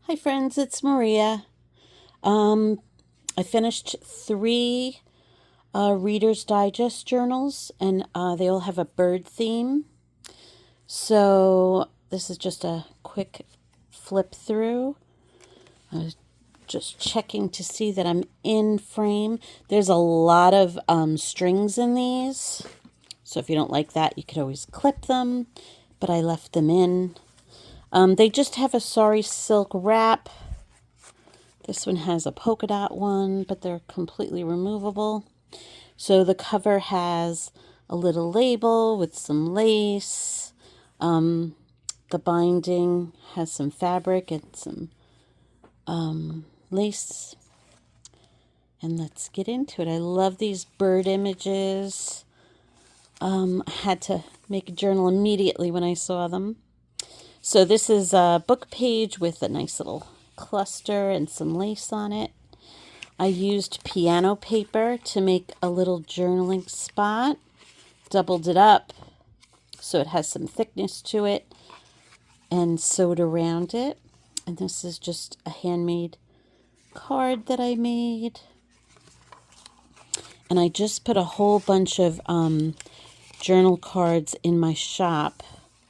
Hi friends, it's Maria. Um, I finished three Reader's Digest journals, and they all have a bird theme. So this is just a quick flip through. I was just checking to see that I'm in frame. There's a lot of strings in these, so if you don't like that, you could always clip them, but I left them in. They just have a Sorry Silk wrap. This one has a polka dot one, but they're completely removable. So the cover has a little label with some lace. The binding has some fabric and some lace. And let's get into it. I love these bird images. I had to make a journal immediately when I saw them. So this is a book page with a nice little cluster and some lace on it. I used piano paper to make a little journaling spot, doubled it up so it has some thickness to it, and sewed around it. And this is just a handmade card that I made. And I just put a whole bunch of journal cards in my shop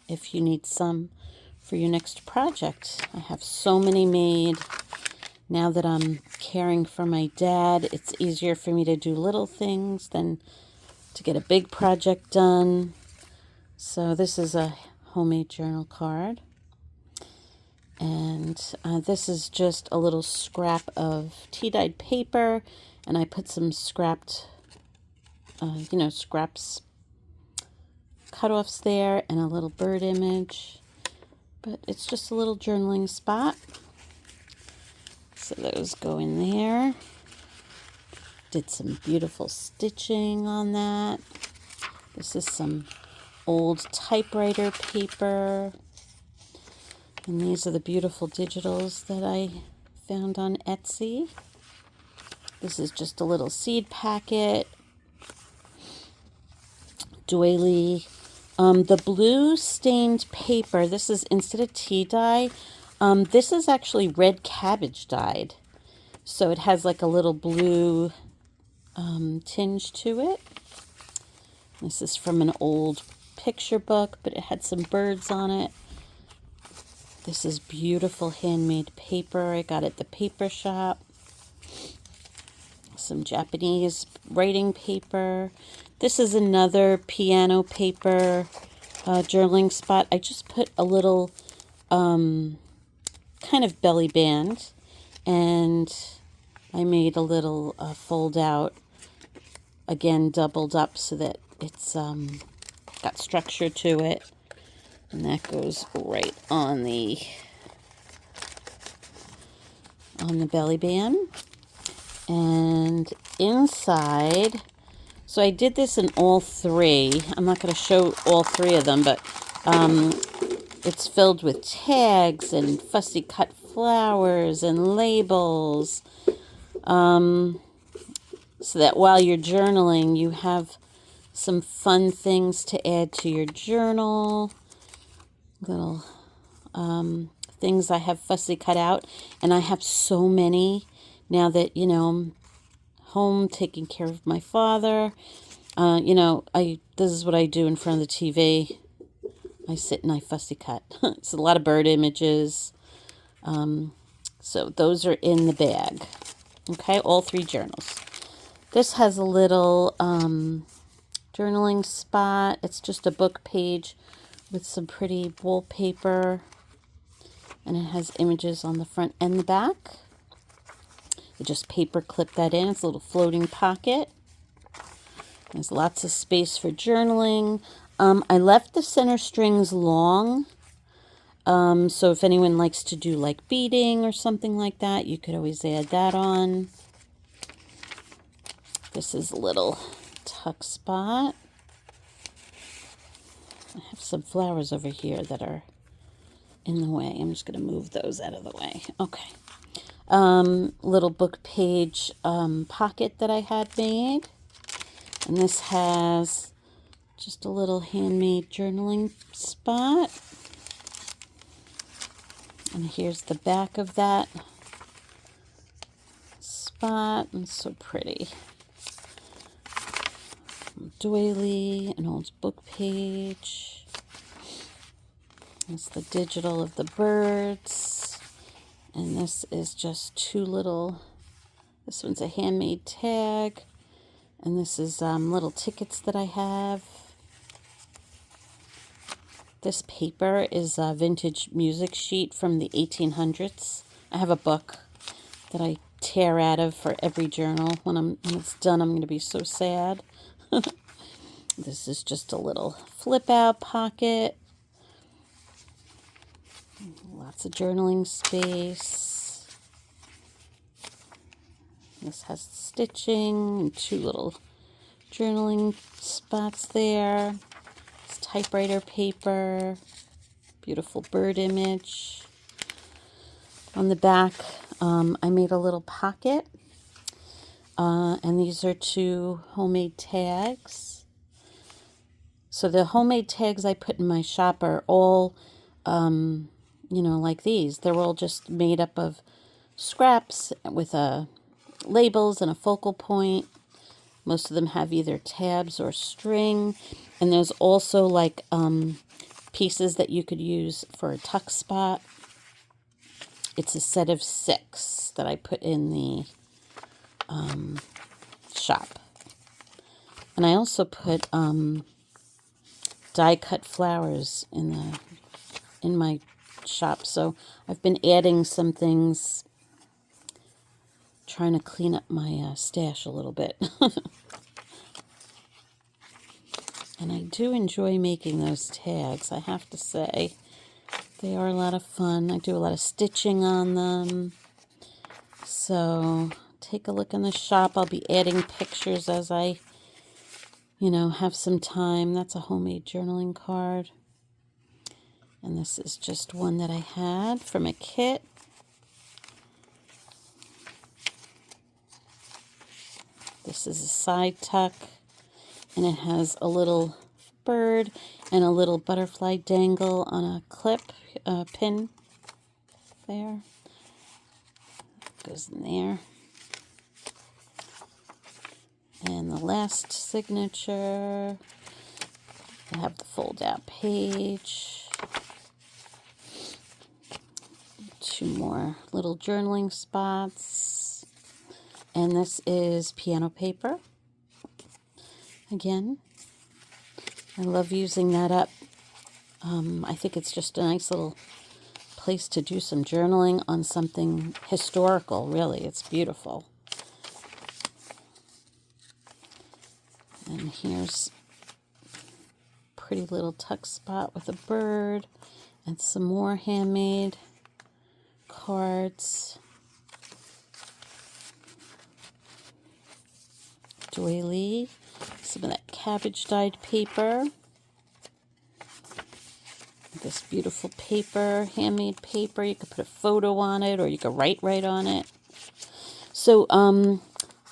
if you need some for your next project. I have so many made. Now that I'm caring for my dad, it's easier for me to do little things than to get a big project done. So this is a homemade journal card. And this is just a little scrap of tea-dyed paper. And I put some scraps, cut-offs there and a little bird image. But it's just a little journaling spot. So those go in there. Did some beautiful stitching on that. This is some old typewriter paper. And these are the beautiful digitals that I found on Etsy. This is just a little seed packet. Doily. The blue stained paper, this is instead of tea dye, this is actually red cabbage dyed. So it has like a little blue tinge to it. This is from an old picture book, but it had some birds on it. This is beautiful handmade paper. I got at the paper shop. Some Japanese writing paper. This is another piano paper journaling spot. I just put a little kind of belly band, and I made a little fold out, again doubled up so that it's got structure to it, and that goes right on the belly band. And inside, so I did this in all three. I'm not going to show all three of them, but it's filled with tags and fussy cut flowers and labels, so that while you're journaling, you have some fun things to add to your journal. Little things I have fussy cut out, and I have so many now that, I'm home taking care of my father. This is what I do in front of the TV. I sit and I fussy cut. It's a lot of bird images. So those are in the bag. Okay, all three journals. This has a little journaling spot. It's just a book page with some pretty wallpaper. And it has images on the front and the back. I just paper clip that in. It's a little floating pocket. There's lots of space for journaling. I left the center strings long. So if anyone likes to do like beading or something like that, you could always add that on. This is a little tuck spot. I have some flowers over here that are in the way. I'm just going to move those out of the way. Okay. Little book page pocket that I had made. And this has just a little handmade journaling spot. And here's the back of that spot. It's so pretty. Doily, an old book page. It's the digital of the birds. And this is just two little, this one's a handmade tag. And this is little tickets that I have. This paper is a vintage music sheet from the 1800s. I have a book that I tear out of for every journal. When it's done, I'm going to be so sad. This is just a little flip out pocket. Lots of journaling space. This has stitching and two little journaling spots there. It's typewriter paper. Beautiful bird image. On the back, I made a little pocket. And these are two homemade tags. So the homemade tags I put in my shop are all, like these. They're all just made up of scraps with labels and a focal point. Most of them have either tabs or string. And there's also like pieces that you could use for a tuck spot. It's a set of 6 that I put in the shop. And I also put die cut flowers in my shop. So I've been adding some things, trying to clean up my stash a little bit. And I do enjoy making those tags, I have to say. They are a lot of fun. I do a lot of stitching on them. So take a look in the shop. I'll be adding pictures as I, have some time. That's a homemade journaling card. And this is just one that I had from a kit. This is a side tuck, and it has a little bird and a little butterfly dangle on a clip, pin there. Goes in there. And the last signature, I have the fold-out page. 2 more little journaling spots. And this is piano paper. Again, I love using that up. I think it's just a nice little place to do some journaling on something historical, really. It's beautiful. And here's a pretty little tuck spot with a bird and some more handmade cards. Doily, some of that cabbage dyed paper. This beautiful paper, handmade paper. You could put a photo on it, or you could write right on it. So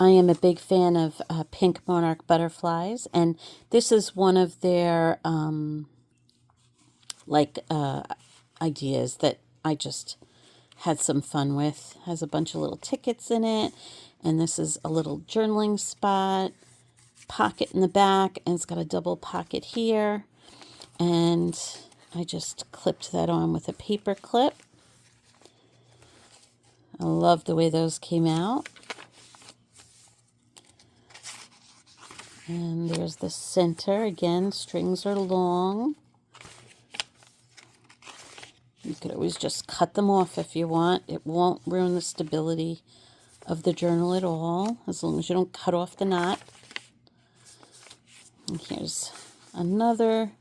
I am a big fan of pink monarch butterflies, and this is one of their ideas that I just had some fun with. It has a bunch of little tickets in it, and this is a little journaling spot, pocket in the back, and it's got a double pocket here, and I just clipped that on with a paper clip. I love the way those came out. And there's the center. Again, strings are long. You could always just cut them off if you want. It won't ruin the stability of the journal at all, as long as you don't cut off the knot. And here's another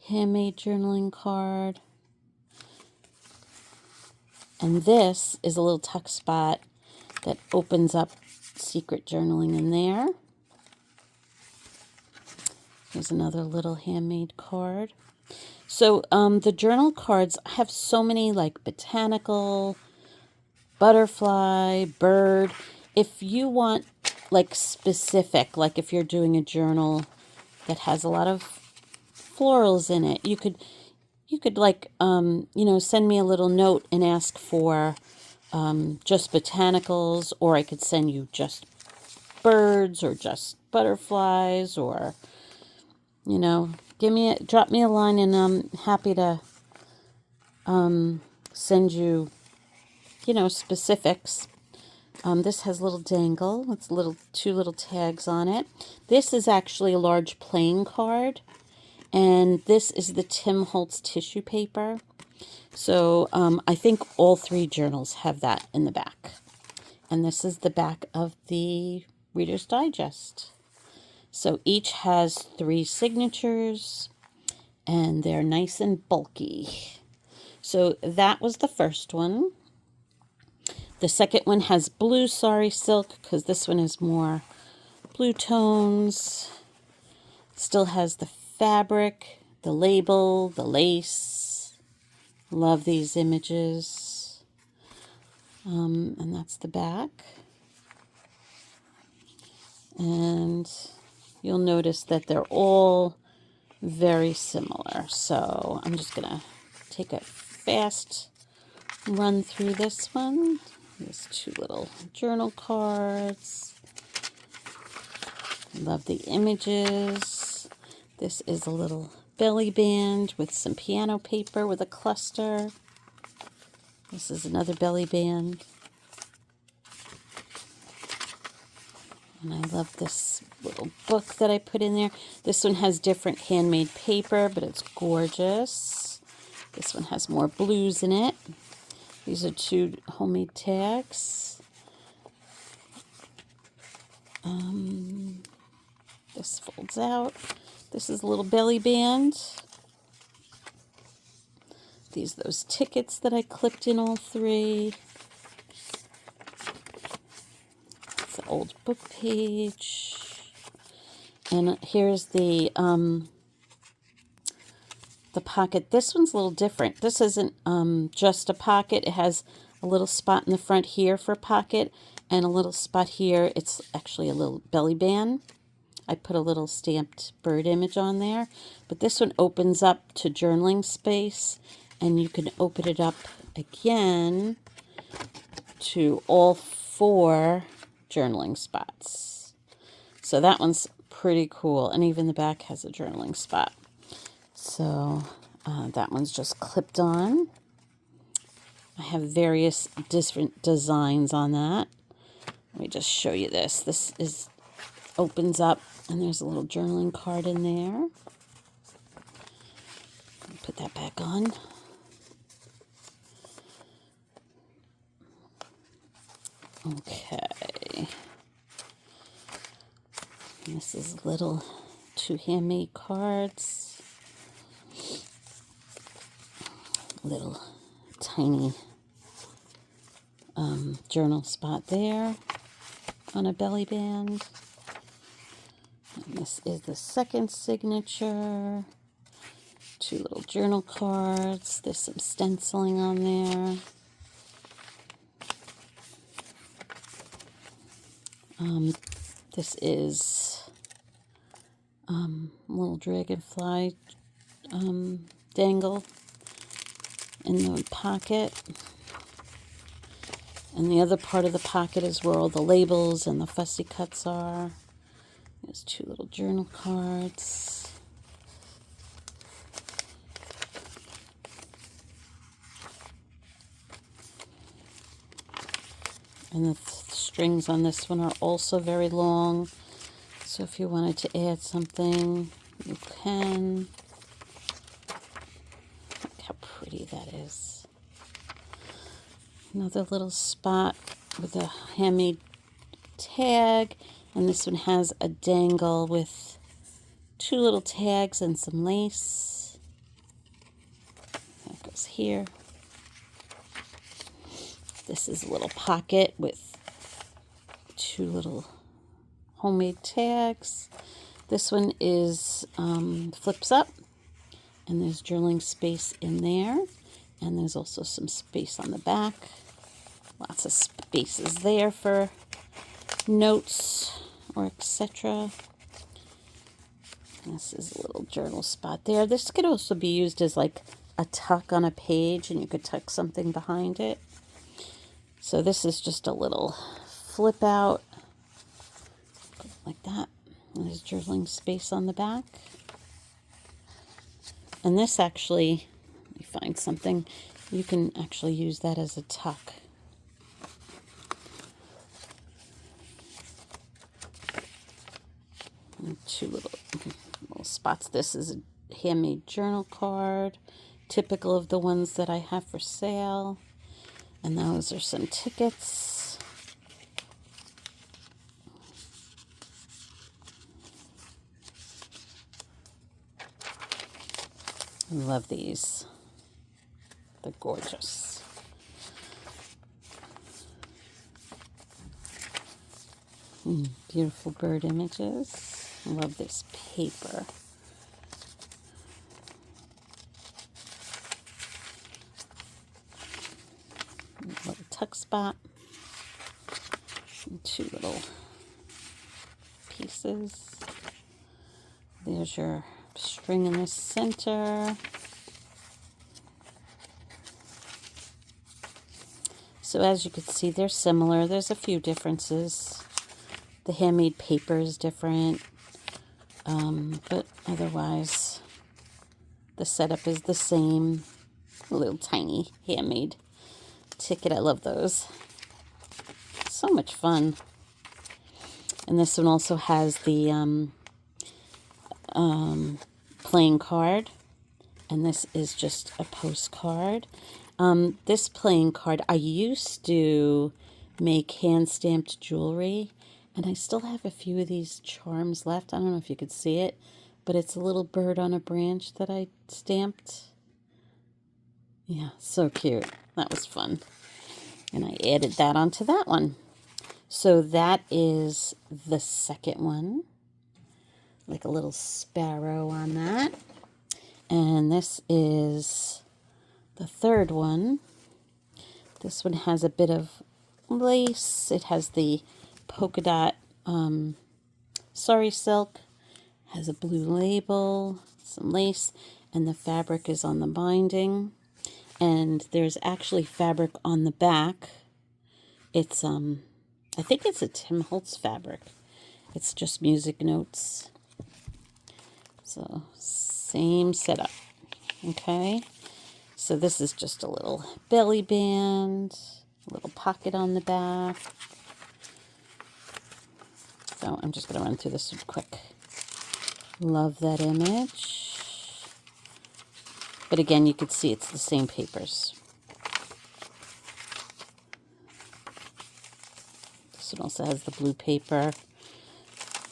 handmade journaling card. And this is a little tuck spot that opens up secret journaling in there. Here's another little handmade card. So the journal cards have so many, like botanical, butterfly, bird. If you want like specific, like if you're doing a journal that has a lot of florals in it, you could you could like, send me a little note and ask for just botanicals, or I could send you just birds or just butterflies, or, drop me a line, and I'm happy to send you, specifics. This has little dangle. It's two little tags on it. This is actually a large playing card, and this is the Tim Holtz tissue paper. So I think all three journals have that in the back. And this is the back of the Reader's Digest. So each has 3 signatures, and they're nice and bulky. So that was the first one. The second one has blue sari silk, because this one is more blue tones. Still has the fabric, the label, the lace. Love these images. And that's the back. And you'll notice that they're all very similar. So I'm just going to take a fast run through this one. There's 2 little journal cards. Love the images. This is a little belly band with some piano paper with a cluster. This is another belly band. And I love this little book that I put in there. This one has different handmade paper, but it's gorgeous. This one has more blues in it. These are 2 homemade tags. This folds out. This is a little belly band. These are those tickets that I clipped in all 3. It's an old book page. And here's the pocket. This one's a little different. This isn't just a pocket. It has a little spot in the front here for a pocket, and a little spot here. It's actually a little belly band. I put a little stamped bird image on there. But this one opens up to journaling space, and you can open it up again to all 4 journaling spots. So that one's pretty cool. And even the back has a journaling spot. So that one's just clipped on. I have various different designs on that. Let me just show you this. This opens up, and there's a little journaling card in there. Put that back on. Okay. And this is little 2 handmade cards. Little tiny journal spot there on a belly band. And this is the second signature. 2 little journal cards. There's some stenciling on there. This is a little dragonfly dangle in the pocket. And the other part of the pocket is where all the labels and the fussy cuts are. There's 2 little journal cards. And the strings on this one are also very long. So if you wanted to add something, you can. Look how pretty that is. Another little spot with a handmade tag. And this one has a dangle with 2 little tags and some lace. That goes here. This is a little pocket with 2 little homemade tags. This one is flips up, and there's journaling space in there. And there's also some space on the back. Lots of spaces there for notes or etc. This is a little journal spot there. This could also be used as like a tuck on a page, and you could tuck something behind it. So this is just a little flip out like that. There's journaling space on the back. And this actually, let me find something, you can actually use that as a tuck. And two little spots. This is a handmade journal card, typical of the ones that I have for sale. And those are some tickets. I love these. They're gorgeous. Beautiful bird images. I love this paper. A little tuck spot. And two little pieces. There's your string in the center. So as you can see, they're similar. There's a few differences. The handmade paper is different, but otherwise the setup is the same. A little tiny handmade ticket. I love those. So much fun. And this one also has the playing card, and this is just a postcard. This playing card, I used to make hand-stamped jewelry, and I still have a few of these charms left. I don't know if you could see it, but it's a little bird on a branch that I stamped. Yeah, so cute. That was fun. And I added that onto that one. So that is the second one. Like a little sparrow on that. And this is the third one. This one has a bit of lace. It has the polka dot sari silk. Has a blue label, some lace, and the fabric is on the binding. And there's actually fabric on the back. It's I think it's a Tim Holtz fabric. It's just music notes. So same setup. Okay. So this is just a little belly band, a little pocket on the back. So I'm just going to run through this quick. Love that image. But again, you could see it's the same papers. This one also has the blue paper.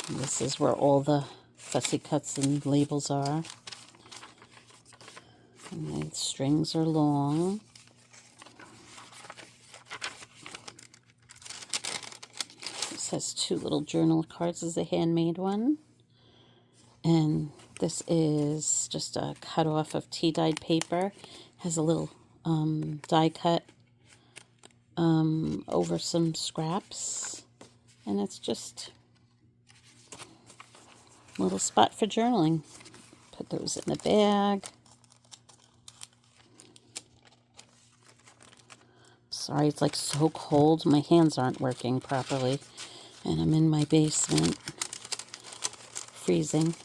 And this is where all the fussy cuts and labels are. And the strings are long. This has two little journal cards. This is a handmade one. And this is just a cut off of tea-dyed paper. Has a little die cut over some scraps. And it's just a little spot for journaling. Put those in the bag. Sorry, it's like so cold. My hands aren't working properly. And I'm in my basement. Freezing.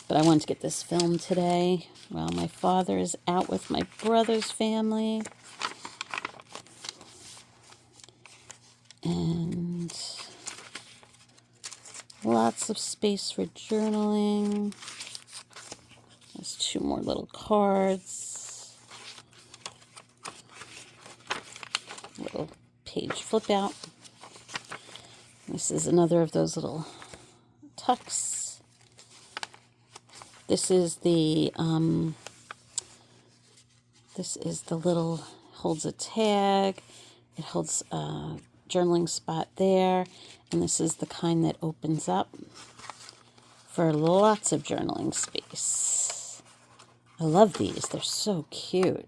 But I wanted to get this filmed today while my father is out with my brother's family. And lots of space for journaling. There's two more little cards. Little page flip out. This is another of those little tucks. This is the little, holds a tag. It holds a journaling spot there. And this is the kind that opens up for lots of journaling space. I love these. They're so cute.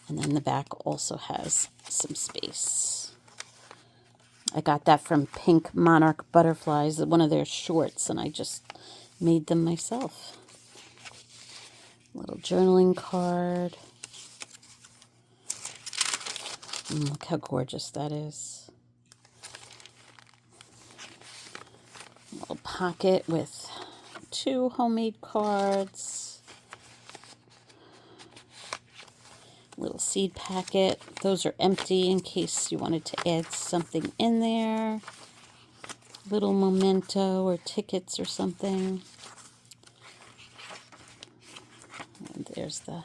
And then the back also has some space. I got that from Pink Monarch Butterflies, one of their shorts, and I just made them myself. Little journaling card. Look how gorgeous that is. Little pocket with 2 homemade cards. Little seed packet. Those are empty in case you wanted to add something in there. Little memento or tickets or something. And there's the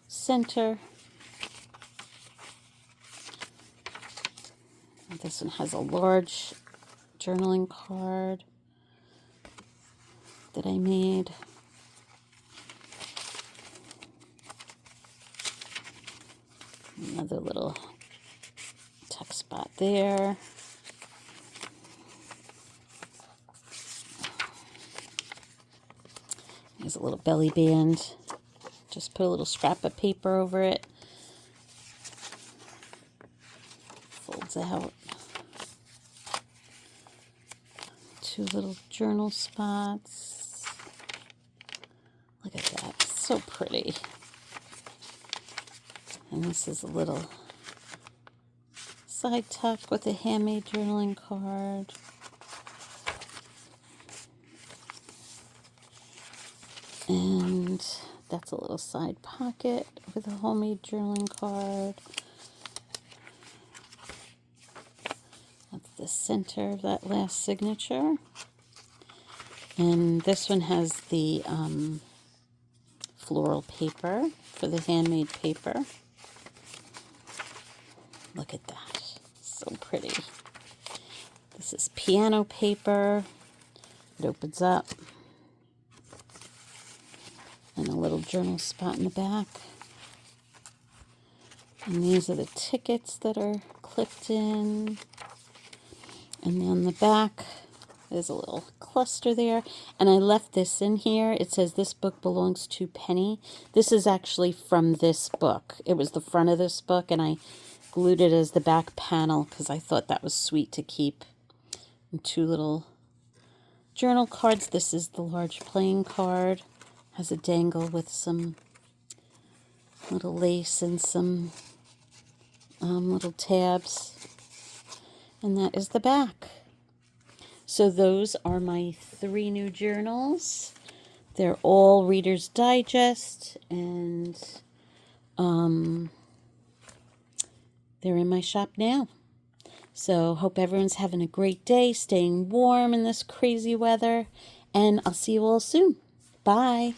center. And this one has a large journaling card that I made. Another little tuck spot there. There's a little belly band. Just put a little scrap of paper over it. Folds out. 2 little journal spots. Look at that. So pretty. And this is a little side tuck with a handmade journaling card. And that's a little side pocket with a homemade journaling card. That's the center of that last signature. And this one has the floral paper for the handmade paper. Look at that. So pretty. This is piano paper. It opens up. And a little journal spot in the back. And these are the tickets that are clipped in. And on the back, there's a little cluster there. And I left this in here. It says, "This book belongs to Penny." This is actually from this book. It was the front of this book, and I glued it as the back panel because I thought that was sweet to keep. And 2 little journal cards. This is the large playing card. Has a dangle with some little lace and some little tabs. And that is the back. So those are my 3 new journals. They're all Reader's Digest, and they're in my shop now. So hope everyone's having a great day, staying warm in this crazy weather, and I'll see you all soon. Bye.